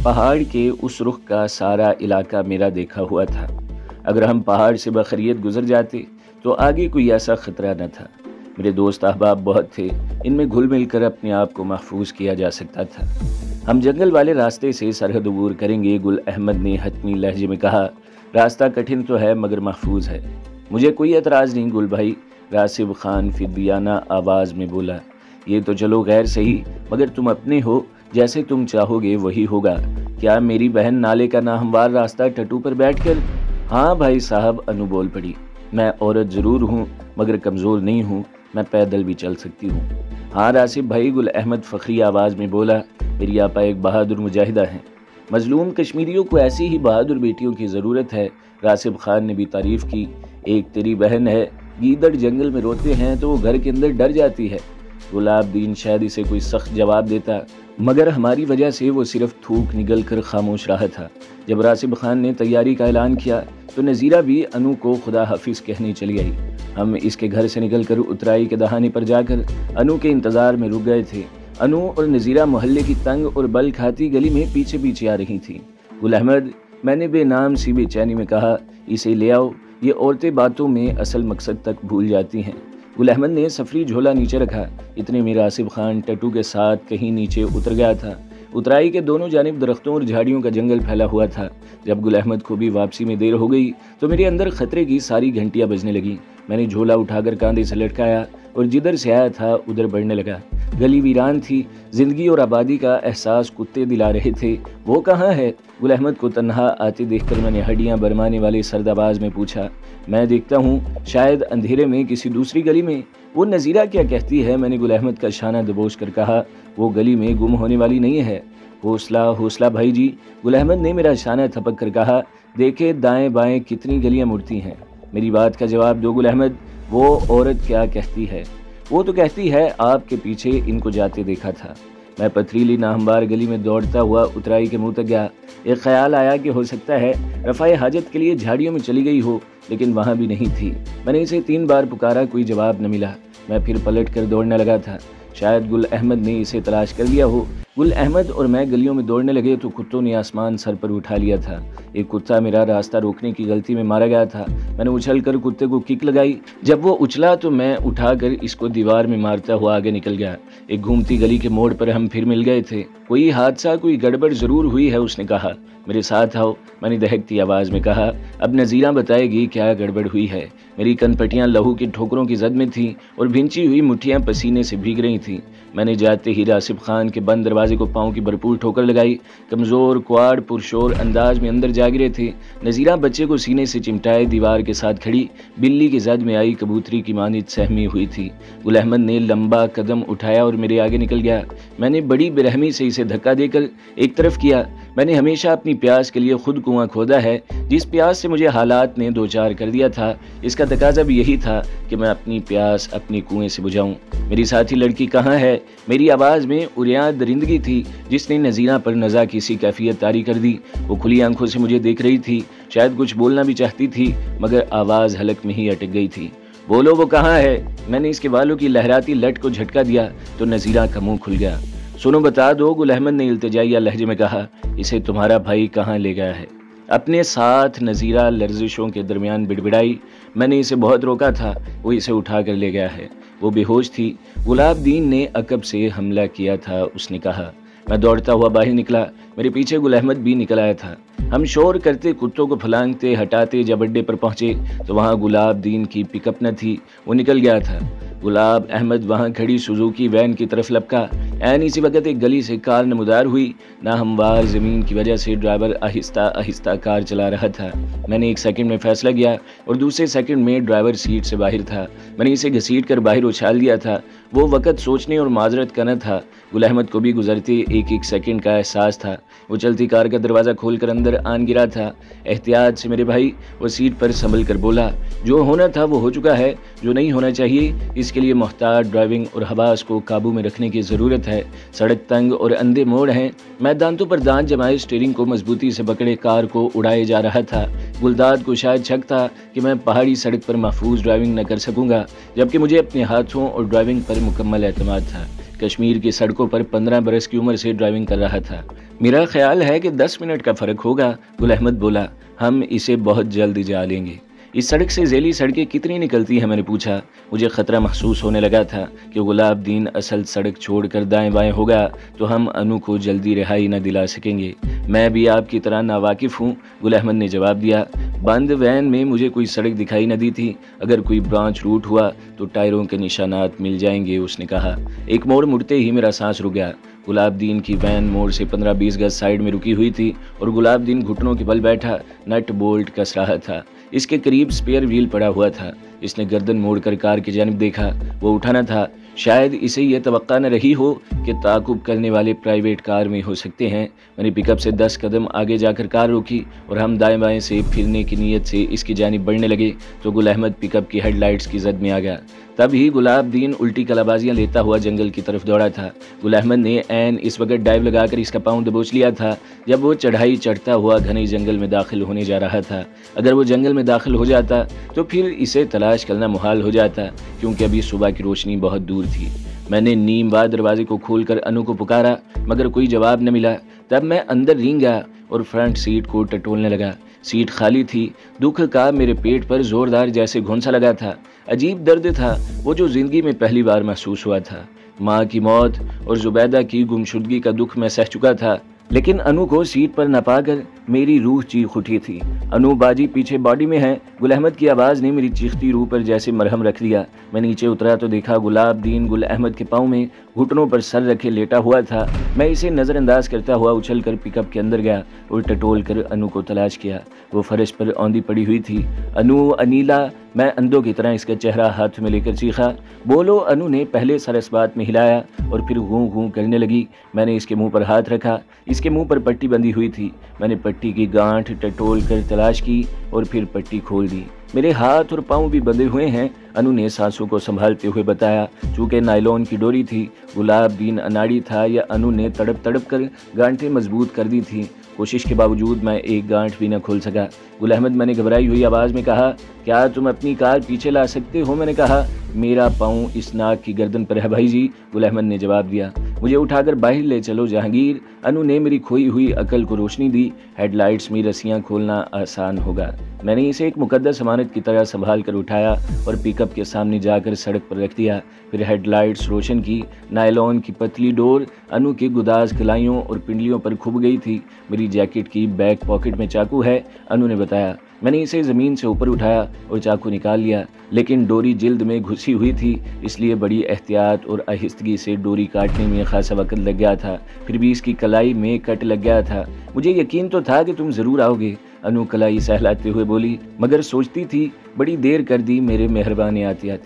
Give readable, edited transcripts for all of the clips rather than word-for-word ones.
पहाड़ के उस रुख का सारा इलाका मेरा देखा हुआ था। अगर हम पहाड़ से बखैरियत गुजर जाते तो आगे कोई ऐसा खतरा न था। मेरे दोस्त अहबाब बहुत थे, इनमें घुल मिल कर अपने आप को महफूज किया जा सकता था। हम जंगल वाले रास्ते से सरहद अबूर करेंगे, गुल अहमद ने हतमी लहजे में कहा। रास्ता कठिन तो है मगर महफूज है। मुझे कोई एतराज़ नहीं गुल भाई, रासिब खान फिदियाना आवाज़ में बोला। ये तो चलो गैर सही, मगर तुम अपने हो, जैसे तुम चाहोगे वही होगा। क्या मेरी बहन नाले का नाहमवार रास्ता टटू पर बैठकर? हाँ भाई साहब, अनु बोल पड़ी। मैं औरत ज़रूर हूँ मगर कमज़ोर नहीं हूँ, मैं पैदल भी चल सकती हूँ। हाँ रासिब भाई, गुल अहमद फ़खरी आवाज़ में बोला। मेरी आपा एक बहादुर मुजाहिदा हैं। मजलूम कश्मीरियों को ऐसी ही बहादुर बेटियों की ज़रूरत है। रासिब खान ने भी तारीफ़ की। एक तेरी बहन है, गीदड़ जंगल में रोते हैं तो वो घर के अंदर डर जाती है। गुलाबदीन शायद इसे कोई सख्त जवाब देता, मगर हमारी वजह से वो सिर्फ थूक निगल कर खामोश रहा था। जब रासिब खान ने तैयारी का ऐलान किया तो नज़ीरा भी अनु को खुदा हाफिज़ कहने चली आई। हम इसके घर से निकलकर उतराई के दहाने पर जाकर अनु के इंतज़ार में रुक गए थे। अनु और नज़ीरा मोहल्ले की तंग और बल खाती गली में पीछे पीछे आ रही थी। गुल अहमद, मैंने बेनाम सी बेचैनी में कहा, इसे ले आओ। ये औरतें बातों में असल मकसद तक भूल जाती हैं। गुल अहमद ने सफरी झोला नीचे रखा। इतने में रासिब खान टट्टू के साथ कहीं नीचे उतर गया था। उतराई के दोनों जानिब दरख्तों और झाड़ियों का जंगल फैला हुआ था। जब गुल अहमद को भी वापसी में देर हो गई तो मेरे अंदर खतरे की सारी घंटियां बजने लगी। मैंने झोला उठाकर कांधे से लटकाया और जिधर से आया था उधर बढ़ने लगा। गली वीरान थी, जिंदगी और आबादी का एहसास कुत्ते दिला रहे थे। वो कहाँ है? गुल अहमद को तन्हा आते देखकर मैंने हड्डियां बरमाने वाले सर्दाबाज में पूछा। मैं देखता हूँ शायद अंधेरे में किसी दूसरी गली में। वो नज़ीरा क्या कहती है? मैंने गुल अहमद का शाना दबोच कर कहा। वो गली में गुम होने वाली नहीं है। हौसला हौसला भाई जी, गुल अहमद ने मेरा शाना थपक कर कहा। देखे दाएं बाएं कितनी गलियां मुड़ती हैं। मेरी बात का जवाब दो गुल अहमद। वो औरत क्या कहती है? वो तो कहती है आपके पीछे इनको जाते देखा था। मैं पथरीली नाहमवार गली में दौड़ता हुआ उतराई के मुंह तक गया। एक ख्याल आया कि हो सकता है रफ़ाए हाजत के लिए झाड़ियों में चली गई हो, लेकिन वहाँ भी नहीं थी। मैंने इसे 3 बार पुकारा, कोई जवाब न मिला। मैं फिर पलट कर दौड़ने लगा था। शायद गुल अहमद ने इसे तलाश कर लिया हो। गुल अहमद और मैं गलियों में दौड़ने लगे तो कुत्तों ने आसमान सर पर उठा लिया था। एक कुत्ता मेरा रास्ता रोकने की गलती में मारा गया था। मैंने उछलकर कुत्ते को किक लगाई। जब वो उछला तो मैं उठाकर इसको दीवार में मारता हुआ आगे निकल गया। एक घूमती गली के मोड़ पर हम फिर मिल गए थे। कोई हादसा, कोई गड़बड़ जरूर हुई है, उसने कहा। मेरे साथ आओ, मैंने दहकती आवाज़ में कहा। अब नज़ीरा बताएगी क्या गड़बड़ हुई है। मेरी कनपटियाँ लहू की ठोकरों की जद में थीं और भिंची हुई मुट्ठियाँ पसीने से भीग रही थीं। मैंने जाते ही रासिब खान के बंद दरवाजे को पाँव की भरपूर ठोकर लगाई। कमज़ोर क्वाड पुरशोर अंदाज में अंदर जा गिरे थे। नज़ीरा बच्चे को सीने से चिमटाए दीवार के साथ खड़ी बिल्ली की जद में आई कबूतरी की मानित सहमी हुई थी। गुल अहमद ने लंबा कदम उठाया और मेरे आगे निकल गया। मैंने बड़ी बेरहमी से इसे धक्का देकर एक तरफ किया। मैंने हमेशा अपनी प्यास के लिए खुद कुआं खोदा है। जिस प्यास से मुझे हालात ने दो चार कर दिया था, इसका तकाजा भी यही था कि मैं अपनी प्यास अपनी कुएं से बुझाऊं। मेरी साथी लड़की कहाँ है? मेरी आवाज़ में उरिया दरिंदगी थी जिसने नज़ीरा पर नज़ा की सी कैफियत तारी कर दी। वो खुली आंखों से मुझे देख रही थी, शायद कुछ बोलना भी चाहती थी मगर आवाज़ हलक में ही अटक गई थी। बोलो, वो कहाँ है? मैंने इसके बालों की लहराती लट को झटका दिया तो नज़ीरा का मुँह खुल गया। सुनो बता दो, गुल अहमद ने इल्तिजाइया लहजे में कहा। इसे तुम्हारा भाई कहाँ ले गया है? अपने साथ। नज़ीरा लर्जिशों के दरमियान बिड़बिड़ाई। मैंने इसे बहुत रोका था, वो इसे उठा कर ले गया है। वो बेहोश थी। गुलाबदीन ने अकब से हमला किया था, उसने कहा। मैं दौड़ता हुआ बाहर निकला। मेरे पीछे गुल अहमद भी निकल आया था। हम शोर करते, कुत्तों को फलांगते हटाते जब अड्डे पर पहुंचे तो वहाँ गुलाबदीन की पिकअप न थी, वो निकल गया था। गुलाब अहमद वहाँ खड़ी सुजुकी वैन की तरफ लपका। ऐन इसी वक्त एक गली से कार नमदार हुई। नाहमवार ज़मीन की वजह से ड्राइवर आहिस्ता आहिस्ता कार चला रहा था। मैंने एक सेकंड में फैसला किया और दूसरे सेकंड में ड्राइवर सीट से बाहर था। मैंने इसे घसीट कर बाहर उछाल दिया था। वो वक़्त सोचने और माजरत का न था। गुल अहमद को भी गुजरते एक एक सेकंड का एहसास था। वो चलती कार का दरवाज़ा खोलकर अंदर आन गिरा था। एहतियात से मेरे भाई, वो सीट पर संभल कर बोला। जो होना था वो हो चुका है, जो नहीं होना चाहिए इसके लिए मुहतात ड्राइविंग और हवास को काबू में रखने की ज़रूरत है। सड़क तंग और अंधे मोड़ हैं। मैं दांतों पर दांत जमाए स्टीयरिंग को मजबूती से पकड़े कार को उड़ाए जा रहा था। गुलदाद को शायद शक था कि मैं पहाड़ी सड़क पर महफूज ड्राइविंग न कर सकूंगा, जबकि मुझे अपने हाथों और ड्राइविंग पर मुकम्मल एतमाद था। कश्मीर की सड़कों पर 15 बरस की उम्र से ड्राइविंग कर रहा था। मेरा ख्याल है कि 10 मिनट का फ़र्क होगा, गुल अहमद बोला। हम इसे बहुत जल्द जा लेंगे। इस सड़क से ज़ैली सड़कें कितनी निकलती हैं, मैंने पूछा। मुझे ख़तरा महसूस होने लगा था कि गुलाबदीन असल सड़क छोड़कर दाएं बाएं होगा तो हम अनु को जल्दी रिहाई न दिला सकेंगे। मैं भी आपकी तरह नावाकिफ़ हूँ, गुल अहमद ने जवाब दिया। बंद वैन में मुझे कोई सड़क दिखाई न दी थी। अगर कोई ब्रांच रूट हुआ तो टायरों के निशानात मिल जाएंगे, उसने कहा। एक मोड़ मुड़ते ही मेरा सांस रुक गया। गुलाबदीन की वैन मोड़ से 15-20 गज साइड में रुकी हुई थी और गुलाबदीन घुटनों के बल बैठा नट बोल्ट कस रहा था। इसके करीब स्पेयर व्हील पड़ा हुआ था। इसने गर्दन मोड़कर कार की जानिब देखा। वो उठाना था। शायद इसे यह तवक्का न रही हो कि ताकुब करने वाले प्राइवेट कार में हो सकते हैं। मैंने पिकअप से 10 कदम आगे जाकर कार रोकी और हम दाएं बाएं से फिरने की नीयत से इसकी जानिब बढ़ने लगे तो गुल अहमद पिकअप की हेडलाइट्स की जद में आ गया। तभी गुलाबदीन उल्टी कलाबाजियां लेता हुआ जंगल की तरफ दौड़ा था। गुल अहमद ने ऐन इस वक्त डाइव लगाकर इसका पाँव दबोच लिया था जब वो चढ़ाई चढ़ता हुआ घने जंगल में दाखिल होने जा रहा था। अगर वो जंगल में दाखिल हो जाता तो फिर इसे तलाश करना मुहाल हो जाता, क्योंकि अभी सुबह की रोशनी बहुत दूर थी। मैंने नीमवा दरवाजे को खोलकर अनु को पुकारा, मगर कोई जवाब न मिला। तब मैं अंदर रींगा और फ्रंट सीट को टटोलने लगा। सीट खाली थी। दुख का मेरे पेट पर जोरदार जैसे घुंसा लगा था। अजीब दर्द था, वो जो जिंदगी में पहली बार महसूस हुआ था। माँ की मौत और जुबैदा की गुमशुदगी का दुख मैं सह चुका था, लेकिन अनु को सीट पर न पाकर मेरी रूह चीख उठी थी। अनु बाजी पीछे बॉडी में है। गुल अहमद की आवाज़ ने मेरी चीखती रूह पर जैसे मरहम रख दिया। मैं नीचे उतरा तो देखा गुलाबदीन गुल अहमद के पाँव में घुटनों पर सर रखे लेटा हुआ था। मैं इसे नज़रअंदाज करता हुआ उछलकर पिकअप के अंदर गया और टटोल कर अनु को तलाश किया। वो फर्श पर औंधी पड़ी हुई थी। अनु, अनीला, मैं अंधों की तरह इसका चेहरा हाथ में लेकर चीखा। बोलो, अनु ने पहले सर इस बात में हिलाया और फिर गूं गूं करने लगी। मैंने इसके मुंह पर हाथ रखा। इसके मुंह पर पट्टी बंधी हुई थी। मैंने पट्टी की गांठ टटोल कर तलाश की और फिर पट्टी खोल दी। मेरे हाथ और पाँव भी बंधे हुए हैं, अनु ने सांसों को संभालते हुए बताया। चूँकि नायलॉन की डोरी थी, गुलाबदीन अनाड़ी था या अनु ने तड़प तड़प कर गांठें मजबूत कर दी थी। कोशिश के बावजूद मैं एक गांठ भी न खोल सका। गुल अहमद, मैंने घबराई हुई आवाज़ में कहा, क्या तुम अपनी कार पीछे ला सकते हो? मैंने कहा। मेरा पाँव इस नाक की गर्दन पर है भाई जी, गुल अहमद ने जवाब दिया। मुझे उठाकर बाहर ले चलो जहांगीर। अनु ने मेरी खोई हुई अकल को रोशनी दी। हेडलाइट्स में रस्सियाँ खोलना आसान होगा। मैंने इसे एक मुकद्दस अमानत की तरह संभाल कर उठाया और पिकअप के सामने जाकर सड़क पर रख दिया। फिर हेडलाइट्स रोशन की। नायलॉन की पतली डोर अनु के गुदाज कलाइयों और पिंडलियों पर खुब गई थी। मेरी जैकेट की बैक पॉकेट में चाकू है, अनु ने बताया। मैंने इसे ज़मीन से ऊपर उठाया और चाकू निकाल लिया, लेकिन डोरी जिल्द में घुसी हुई थी, इसलिए बड़ी एहतियात और आहिस्तगी से डोरी काटने में खासा वक्त लग गया था। फिर भी इसकी कलाई में कट लग गया था। मुझे यकीन तो था कि तुम ज़रूर आओगे, अनु कलाई सहलाते हुए बोली, मगर सोचती थी बड़ी देर कर दी मेरे मेहरबान आते।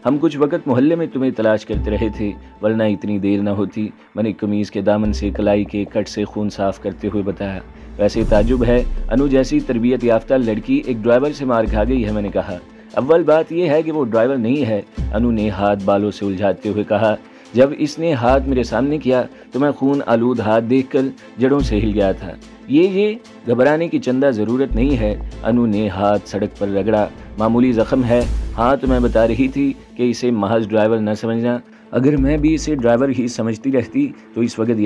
हम कुछ वक्त मोहल्ले में तुम्हें तलाश करते रहे थे, वरना इतनी देर न होती। मैंने कमीज़ के दामन से कलाई के कट से खून साफ करते हुए बताया। वैसे ताजुब है, अनु जैसी तरबियत याफ्ता लड़की एक ड्राइवर से मार खा गई है, मैंने कहा। अव्वल बात यह है कि वो ड्राइवर नहीं है, अनु ने हाथ बालों से उलझाते हुए कहा। जब इसने हाथ मेरे सामने किया तो मैं खून आलूद हाथ देखकर जड़ों से हिल गया था। ये घबराने की चंदा ज़रूरत नहीं है, अनु ने हाथ सड़क पर रगड़ा। मामूली ज़ख्म है। हाँ, तो मैं बता रही थी कि इसे महज ड्राइवर न समझना। अगर मैं भी इसे ड्राइवर ही समझती रहती तो इस वक्त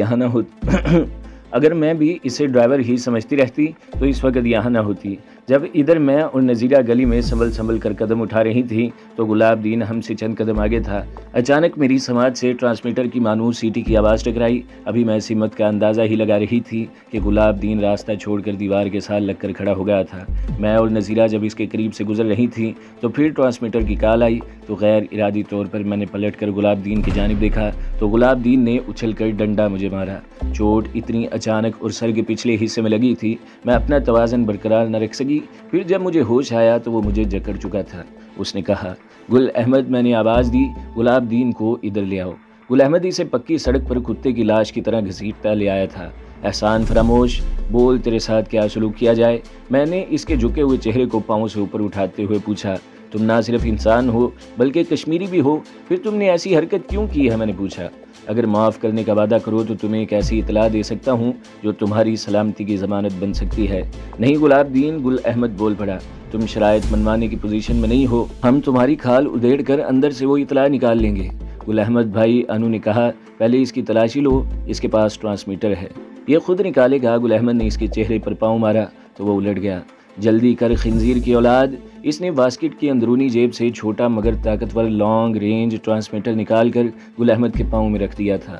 यहाँ न होती। जब इधर मैं और नज़ीरा गली में संभल कर कदम उठा रही थी तो गुलाबदीन हमसे चंद कदम आगे था। अचानक मेरी समाज से ट्रांसमीटर की मानूस सीटी की आवाज़ टकराई। अभी मैं सिमत का अंदाज़ा ही लगा रही थी कि गुलाबदीन रास्ता छोड़कर दीवार के साथ लगकर खड़ा हो गया था। मैं और नज़ीरा जब इसके करीब से गुजर रही थी तो फिर ट्रांसमीटर की कॉल आई तो गैर इरादी तौर पर मैंने पलट कर गुलाबदीन की जानिब देखा तो गुलाबदीन ने उछल कर डंडा मुझे मारा। चोट इतनी अचानक और सर के पिछले हिस्से में लगी थी, मैं अपना तवाज़न बरकरार न रख सकी। फिर जब मुझे होश आया तो वो मुझे जकड़ चुका था। उसने कहा, गुल अहमद, मैंने आवाज़ दी, गुलाबदीन को इधर ले आओ। गुल अहमद इसे पक्की सड़क पर कुत्ते की लाश की तरह घसीटता ले आया था। एहसान फरामोश, बोल तेरे साथ क्या सलूक किया जाए? मैंने इसके झुके हुए चेहरे को पाँव से ऊपर उठाते हुए पूछा। तुम ना सिर्फ इंसान हो बल्कि कश्मीरी भी हो, फिर तुमने ऐसी हरकत क्यों की है? मैंने पूछा। अगर माफ़ करने का वादा करो तो तुम्हें एक ऐसी इतला दे सकता हूँ जो तुम्हारी सलामती की ज़मानत बन सकती है। नहीं गुलाबदीन, गुल अहमद बोल पड़ा, तुम शराइत मनवाने की पोजीशन में नहीं हो। हम तुम्हारी खाल उधेड़ कर अंदर से वो इतला निकाल लेंगे। گل احمد بھائی، انو نے کہا، پہلے اس کی تلاشی لو، اس کے پاس ٹرانسمیٹر ہے، یہ خود نکالے گا۔ گل احمد نے اس کے چہرے پر پاؤں مارا تو وہ الٹ گیا۔ جلدی کر خنزیر کی اولاد۔ اس نے واسکٹ کی اندرونی جیب سے چھوٹا مگر طاقتور لانگ رینج ٹرانسمیٹر نکال کر گل احمد کے پاؤں میں رکھ دیا تھا۔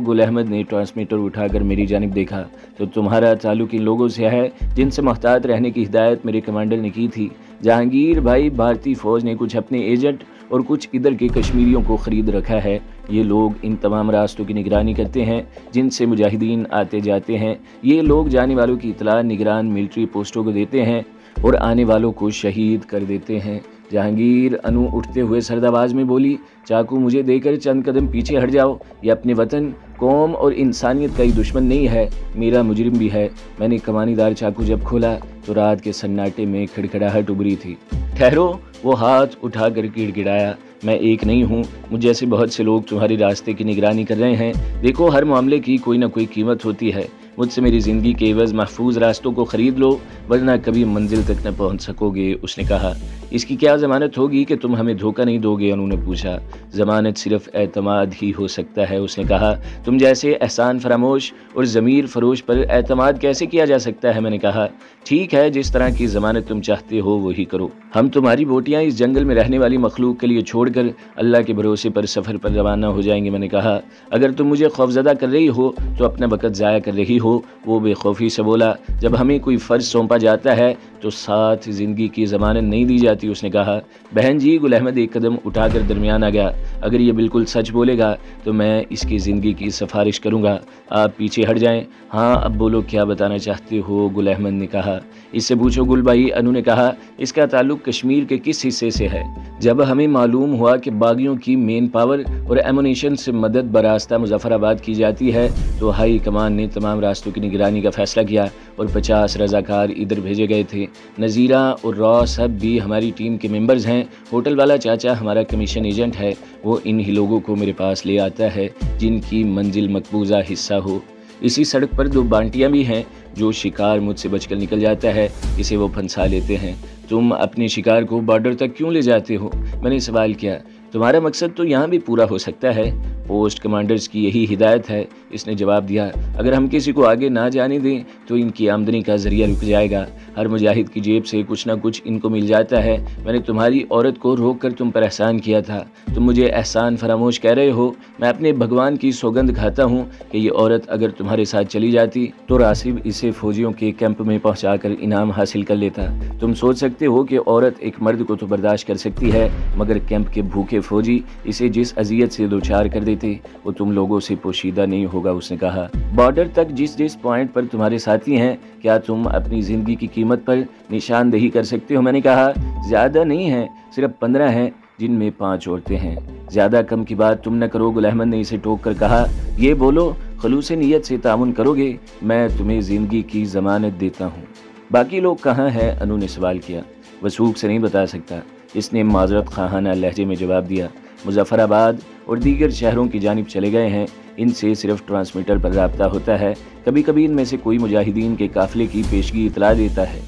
گل احمد نے ٹرانسمیٹر اٹھا کر میری جانب دیکھا، تو تمہارا تعلق ان لوگوں سے ہے جن سے محتاط رہنے کی ہدایت میرے کمانڈر نے کی تھی۔ جہانگیر بھائی، بھارتی فوج نے کچھ اپنے ایجنٹ اور کچھ ادھر کے کشمیریوں کو خرید رکھا ہے۔ یہ لوگ ان تمام راستوں کی نگرانی کرتے ہیں جن سے مجاہدین آتے جاتے ہیں۔ یہ لوگ جانے والوں کی اطلاع نگران ملٹری پوسٹوں کو دیتے ہیں اور آنے والوں کو شہید کر دیتے ہیں۔ جہانگیر، انو اٹھتے ہوئے سرد آواز میں بولی، چاقو مجھے دے کر چند قدم پیچھے ہٹ جاؤ۔ یہ اپنے وطن، قوم اور انسانیت کا ہی دشمن نہیں ہے، میرا مجرم بھی ہے۔ میں نے کمانی دار چاقو جب کھولا تو رات کے سناٹے میں کھڑکھڑاہٹ ابری تھی۔ ٹھہرو، وہ ہاتھ اٹھا کر گڑ گڑایا، میں ایک نہیں ہوں، مجھ جیسے بہت سے لوگ تمہارے راستے کی نگرانی کر رہے ہیں۔ دیکھو، ہر معاملے کی کوئی نہ کوئی قیمت ہوتی ہے۔ مجھ سے میری زندگی کے عوض محفوظ راستوں کو خرید لو، ورنہ کبھی منزل تک نہ پہنچ سکو گے۔ اس نے کہا، اس کی کیا ضمانت ہوگی کہ تم ہمیں دھوکہ نہیں دو گے؟ انہوں نے پوچھا۔ ضمانت صرف اعتماد ہی ہو سکتا ہے، اس نے کہا۔ تم جیسے احسان فراموش اور ضمیر فروش پر اعتماد کیسے کیا جا سکتا ہے؟ میں نے کہا، ٹھیک ہے، جس طرح کی ضمانت تم چاہتے ہو وہی کرو۔ ہم تمہاری بوٹیاں اس جنگل میں رہنے والی مخلوق کے لیے چھوڑ کر اللہ کے بھروسے پر سفر پر روانہ ہو جائیں گے۔ میں نے کہا، اگر تم مجھے خوفزدہ کر رہی ہو تو اپنا وقت ضائع کر رہی ہو۔ وہ بے خوفی سے بولا، جب ہمیں کوئی فرض سونپا جاتا ہے تو ساتھ زندگی کی ضمانت نہیں دی جاتی۔ اس نے کہا، بہن جی، گل احمد ایک قدم اٹھا کر درمیان آ گیا، اگر یہ بالکل سچ بولے گا تو میں اس کی زندگی کی سفارش کروں گا۔ آپ پیچھے ہٹ جائیں۔ ہاں، اب بولو، کیا بتانا چاہتے ہو؟ گل احمد نے کہا۔ اس سے پوچھو گل بھائی، انو نے کہا۔ اس کا تعلق کشمیر کے کس حصے سے ہے؟ جب ہمیں معلوم ہوا کہ باغیوں کی مین پاور اور ایمونیشن سے مدد براستہ مظفر آباد کی جاتی ہے تو ہائی کمان نے تمام راستوں کی نگرانی کا فیصلہ کیا اور 50 رضاکار ادھر بھیجے گئے تھے۔ نذیرہ اور را سب بھی ہماری ٹیم کے ممبرز ہیں۔ ہوٹل والا چاچا ہمارا کمیشن ایجنٹ ہے، وہ انہی لوگوں کو میرے پاس لے آتا ہے جن کی منزل مقبوضہ حصہ ہو۔ اسی سڑک پر 2 بانٹیاں بھی ہیں، جو شکار مجھ سے بچ کر نکل جاتا ہے اسے وہ پھنسا لیتے ہیں۔ تم اپنے شکار کو بارڈر تک کیوں لے جاتے ہو؟ میں نے سوال کیا۔ تمہارا مقصد تو یہاں بھی پورا ہو سکتا ہے، پوسٹ کمانڈرز کی یہی ہدایت ہے، اس نے جواب دیا۔ اگر ہم کسی کو آگے نہ جانے دیں تو ان کی آمدنی کا ذریعہ رک جائے گا۔ ہر مجاہد کی جیب سے کچھ نہ کچھ ان کو مل جاتا ہے۔ میں نے تمہاری عورت کو روک کر تم پر احسان کیا تھا، تم مجھے احسان فراموش کہہ رہے ہو؟ میں اپنے بھگوان کی سوگند کھاتا ہوں کہ یہ عورت اگر تمہارے ساتھ چلی جاتی تو راسب اسے فوجیوں کے کیمپ میں پہنچا کر انعام حاصل کر لیتا۔ تم سوچ سکتے ہو کہ عورت ایک مرد کو تو برداشت کر سکتی ہے، مگر کیمپ کے بھوکے فوجی اسے جس اذیت سے دوچار کر دیتے وہ تم لوگوں سے پوشیدہ نہیں ہوگا۔ اس نے کہا، بارڈر تک جس پوائنٹ پر تمہارے ساتھی ہیں، کیا تم اپنی زندگی کی قیمت پر نشاندہی کر سکتے ہو؟ میں نے کہا، زیادہ نہیں ہیں، صرف 15 ہیں، جن میں 5 عورتیں ہیں۔ زیادہ کم کی بات تم نہ کرو، گل احمد نے اسے ٹوک کر کہا۔ یہ بولو، خلوص نیت سے تعاون کرو گے، میں تمہیں زندگی کی ضمانت دیتا ہوں۔ باقی لوگ کہاں ہیں؟ انو نے سوال کیا۔ وثوق سے نہیں بتا سکتا، اس نے معذرت خواہانہ لہجے میں جواب دیا۔ مظفر آباد اور دیگر شہروں کی جانب چلے گئے ہیں، ان سے صرف ٹرانسمیٹر پر رابطہ ہوتا ہے، کبھی کبھی ان میں سے کوئی مجاہدین کے قافلے کی پیشگی اطلاع دیتا ہے۔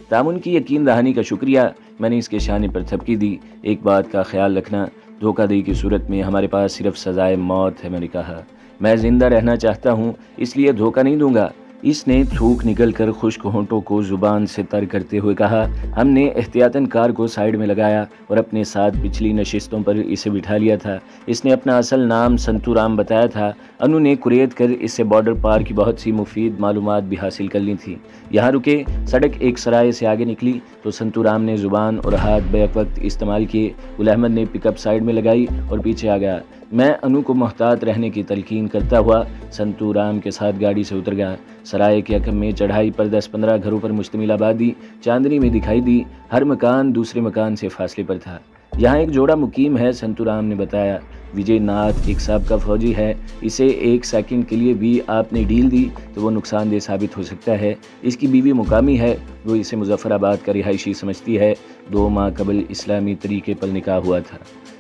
تعاون کی یقین دہانی کا شکریہ، میں نے اس کے شانے پر تھپکی دی۔ ایک بات کا خیال رکھنا، دھوکہ دہی کی صورت میں ہمارے پاس صرف سزائے موت ہے۔ میں نے کہا، میں زندہ رہنا چاہتا ہوں، اس لیے دھوکہ نہیں دوں گا۔ اس نے تھوک نکل کر خشک ہونٹوں کو زبان سے تر کرتے ہوئے کہا۔ ہم نے احتیاطاً کار کو سائیڈ میں لگایا اور اپنے ساتھ پچھلی نشستوں پر اسے بٹھا لیا تھا۔ اس نے اپنا اصل نام سنتو رام بتایا تھا۔ انو نے قریت کر اس سے بارڈر پار کی بہت سی مفید معلومات بھی حاصل کر لی تھی۔ یہاں رکے، سڑک ایک سرائے سے آگے نکلی تو سنتو رام نے زبان اور ہاتھ بیک وقت استعمال کیے۔ گل احمد نے پک اپ سائیڈ میں لگائی اور پیچھے آ گیا۔ میں انو کو محتاط رہنے کی تلقین کرتا ہوا سنتو رام کے ساتھ گاڑی سے اتر گیا۔ سرائے کے حکم میں چڑھائی پر 10-15 گھروں پر مشتمل آبادی چاندنی میں دکھائی دی، ہر مکان دوسرے مکان سے فاصلے پر تھا۔ یہاں ایک جوڑا مقیم ہے، سنتو رام نے بتایا۔ وجے ناتھ ایک سابقہ فوجی ہے، اسے 1 سیکنڈ کے لیے بھی آپ نے ڈیل دی تو وہ نقصان دہ ثابت ہو سکتا ہے۔ اس کی بیوی مقامی ہے، وہ اسے مظفر آباد کا رہائشی سمجھتی ہے۔ 2 ماہ قبل اسلامی طریقے پر نکاح ہوا تھا۔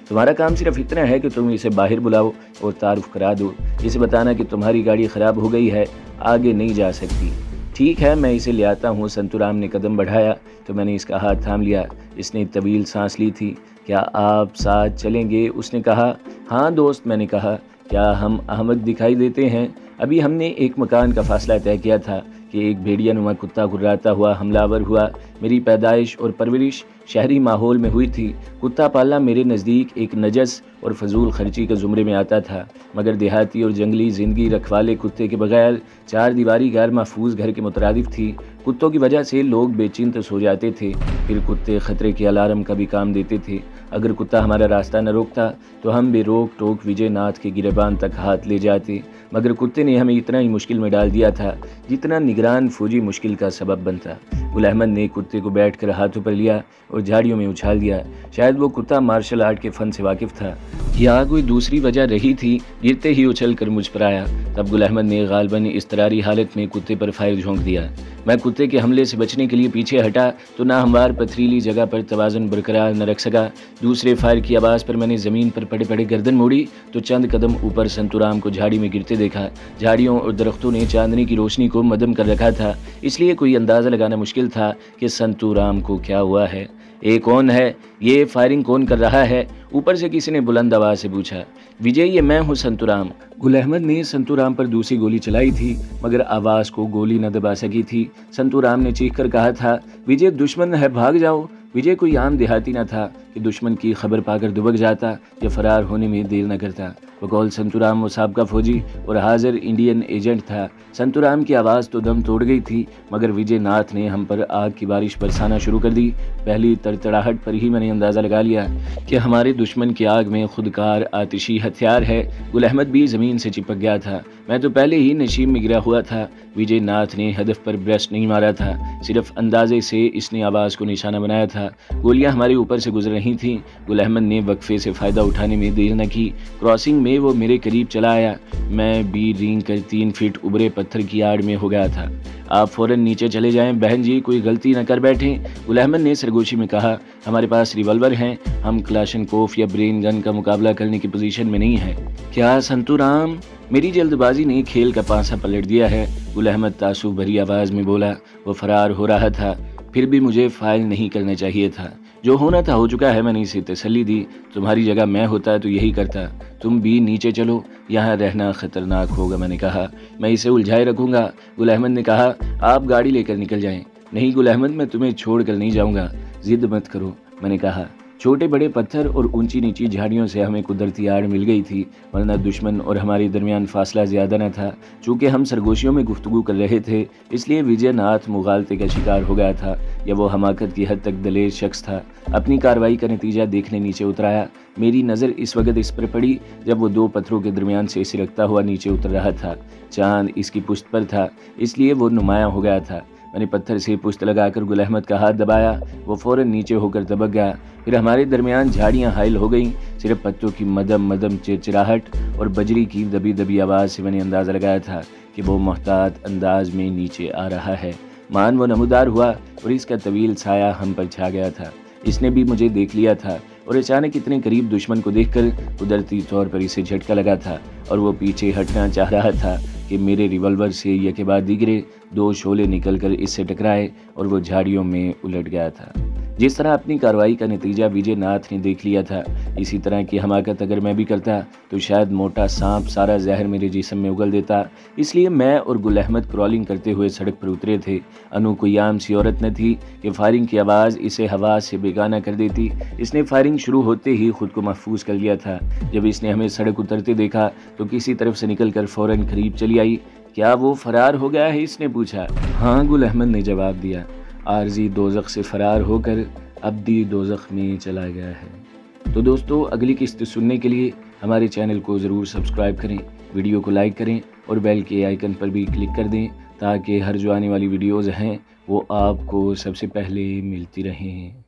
تمہارا کام صرف اتنا ہے کہ تم اسے باہر بلاؤ اور تعارف کرا دو، اسے بتانا کہ تمہاری گاڑی خراب ہو گئی ہے، آگے نہیں جا سکتی۔ ٹھیک ہے، میں اسے لے آتا ہوں۔ سنتو رام نے قدم بڑھایا تو میں نے اس کا ہاتھ تھام لیا۔ اس نے طویل سانس لی تھی۔ کیا آپ ساتھ چلیں گے؟ اس نے کہا۔ ہاں دوست، میں نے کہا، کیا ہم احمد دکھائی دیتے ہیں؟ ابھی ہم نے ایک مکان کا فاصلہ طے کیا تھا کہ ایک بھیڑیا نما کتا گھراتا ہوا حملہ آور ہوا۔ میری پیدائش اور پرورش شہری ماحول میں ہوئی تھی۔ کتا پالنا میرے نزدیک ایک نجس اور فضول خرچی کے زمرے میں آتا تھا، مگر دیہاتی اور جنگلی زندگی رکھوالے کتے کے بغیر چار دیواری غیر محفوظ گھر کے مترادف تھی۔ کتوں کی وجہ سے لوگ بے چین سو جاتے تھے، پھر کتے خطرے کے الارم کا بھی کام دیتے تھے۔ اگر کتا ہمارا راستہ نہ روکتا تو ہم بے روک ٹوک وجے ناتھ کے گریبان تک ہاتھ لے جاتے، مگر کتے نے ہمیں اتنا ہی مشکل میں ڈال دیا تھا جتنا نگران فوجی مشکل کا سبب بنتا۔ گل احمد نے کتے کو بیٹھ کر ہاتھوں پر لیا اور جھاڑیوں میں اچھال دیا۔ شاید وہ کتا مارشل آرٹ کے فن سے واقف تھا یا کوئی دوسری وجہ رہی تھی، گرتے ہی اچھل کر مجھ پر آیا۔ تب گل احمد نے غالباً اضطراری حالت میں کتے پر فائر جھونک دیا۔ میں کتے کے حملے سے بچنے کے لیے پیچھے ہٹا تو ناہموار پتھریلی جگہ پر توازن برقرار نہ رکھ سکا۔ دوسرے فائر کی آواز پر میں نے زمین پر پڑے پڑے گردن موڑی تو چند قدم اوپر سنتورام کو جھاڑی میں گرتے دیکھا۔ جھاڑیوں اور درختوں نے چاندنی کی روشنی کو مدھم کر رکھا تھا، اس لیے کوئی اندازہ لگانا مشکل تھا کہ سنتورام کو کیا ہوا ہے۔ یہ کون ہے؟ یہ فائرنگ کون کر رہا ہے؟ اوپر سے کسی نے بلند آواز سے پوچھا۔ وجے، یہ میں ہوں سنتورام۔ گل احمد نے سنتورام پر دوسری گولی چلائی تھی، مگر آواز کو گولی نہ دبا سکی تھی۔ سنتورام نے چیخ کر کہا تھا، وجے دشمن ہے، بھاگ جاؤ۔ وجے کوئی عام دیہاتی نہ تھا کہ دشمن کی خبر پا کر دبک جاتا یا فرار ہونے میں دیر نہ کرتا۔ بقول سنتورام وہ سابقہ فوجی اور حاضر انڈین ایجنٹ تھا۔ سنتورام کی آواز تو دم توڑ گئی تھی، مگر وجے ناتھ نے ہم پر آگ کی بارش برسانا شروع کر دی۔ پہلی تڑتڑاہٹ پر ہی میں نے اندازہ لگا لیا کہ ہمارے دشمن کی آگ میں خودکار آتشی ہتھیار ہے۔ گل احمد بھی زمین سے چپک گیا تھا۔ میں تو پہلے ہی نشیب میں گرا ہوا تھا۔ وجے ناتھ نے ہدف پر برسٹ نہیں مارا تھا، صرف اندازے سے اس نے آواز کو نشانہ بنایا تھا۔ گولیاں ہمارے اوپر سے گزر رہی تھیں۔ گل احمد نے وقفے سے فائدہ اٹھانے میں دیر نہ کی۔ کراسنگ میں وہ میرے قریب چلا آیا۔ میں بھی رینگ کر 3 فٹ ابرے پتھر کی آڑ میں ہو گیا تھا۔ آپ فوراً نیچے چلے جائیں بہن جی، کوئی غلطی نہ کر بیٹھیں، گل احمد نے سرگوشی میں کہا۔ ہمارے پاس ریوالور ہیں، ہم کلاشن کوف یا برین گن کا مقابلہ کرنے کی پوزیشن میں نہیں ہیں۔ کیا سنتورام؟ میری جلد بازی نے کھیل کا پانسا پلٹ دیا ہے، گل احمد تعصب بھری آواز میں بولا۔ وہ فرار ہو رہا تھا، پھر بھی مجھے فائل نہیں کرنا چاہیے تھا۔ جو ہونا تھا ہو چکا ہے، میں نے اسے تسلی دی۔ تمہاری جگہ میں ہوتا تو یہی کرتا۔ تم بھی نیچے چلو، یہاں رہنا خطرناک ہوگا، میں نے کہا۔ میں اسے الجھائے رکھوں گا، گل احمد نے کہا۔ آپ گاڑی لے کر نکل جائیں۔ نہیں گل احمد، میں تمہیں چھوڑ کر نہیں جاؤں گا، ضد مت کرو، میں نے کہا۔ چھوٹے بڑے پتھر اور اونچی نیچی جھاڑیوں سے ہمیں قدرتی آڑ مل گئی تھی، ورنہ دشمن اور ہمارے درمیان فاصلہ زیادہ نہ تھا۔ چونکہ ہم سرگوشیوں میں گفتگو کر رہے تھے، اس لیے وجے ناتھ مغالطے کا شکار ہو گیا تھا، یا وہ حماقت کی حد تک دلیر شخص تھا۔ اپنی کارروائی کا نتیجہ دیکھنے نیچے اترایا۔ میری نظر اس وقت اس پر پڑی جب وہ 2 پتھروں کے درمیان سے سرکتا ہوا نیچے اتر رہا تھا۔ چاند اس کی پشت پر تھا، اس لیے وہ نمایاں ہو گیا تھا۔ میں نے پتھر سے پشت لگا کر گل احمد کا ہاتھ دبایا، وہ فوراً نیچے ہو کر دبک گیا۔ پھر ہمارے درمیان جھاڑیاں حائل ہو گئیں۔ صرف پتوں کی مدم مدم چرچراہٹ اور بجری کی دبی دبی آواز سے میں نے اندازہ لگایا تھا کہ وہ محتاط انداز میں نیچے آ رہا ہے۔ مان وہ نمودار ہوا اور اس کا طویل سایہ ہم پر چھا گیا تھا۔ اس نے بھی مجھے دیکھ لیا تھا اور اچانک اتنے قریب دشمن کو دیکھ کر قدرتی طور پر اسے جھٹکا لگا تھا اور وہ پیچھے ہٹنا چاہ رہا تھا کہ میرے ریوالور سے یکے بعد دیگرے 2 شعلے نکل کر اس سے ٹکرائے اور وہ جھاڑیوں میں الٹ گیا تھا۔ جس طرح اپنی کارروائی کا نتیجہ وجے ناتھ نے دیکھ لیا تھا، اسی طرح کی حماقت اگر میں بھی کرتا تو شاید موٹا سانپ سارا زہر میرے جسم میں اگل دیتا۔ اس لیے میں اور گل احمد کرالنگ کرتے ہوئے سڑک پر اترے تھے۔ انو کوئی عام سی عورت نہ تھی کہ فائرنگ کی آواز اسے ہوا سے بیگانہ کر دیتی۔ اس نے فائرنگ شروع ہوتے ہی خود کو محفوظ کر لیا تھا۔ جب اس نے ہمیں سڑک اترتے دیکھا تو کسی طرف سے نکل کر فوراً قریب چلی آئی۔ کیا وہ فرار ہو گیا ہے؟ اس نے پوچھا۔ ہاں، گل احمد نے جواب دیا، عارضی دوزخ سے فرار ہو کر ابدی دوزخ میں چلا گیا ہے۔ تو دوستو، اگلی قسط سننے کے لیے ہمارے چینل کو ضرور سبسکرائب کریں، ویڈیو کو لائک کریں اور بیل کے آئیکن پر بھی کلک کر دیں تاکہ ہر جو آنے والی ویڈیوز ہیں وہ آپ کو سب سے پہلے ملتی رہیں۔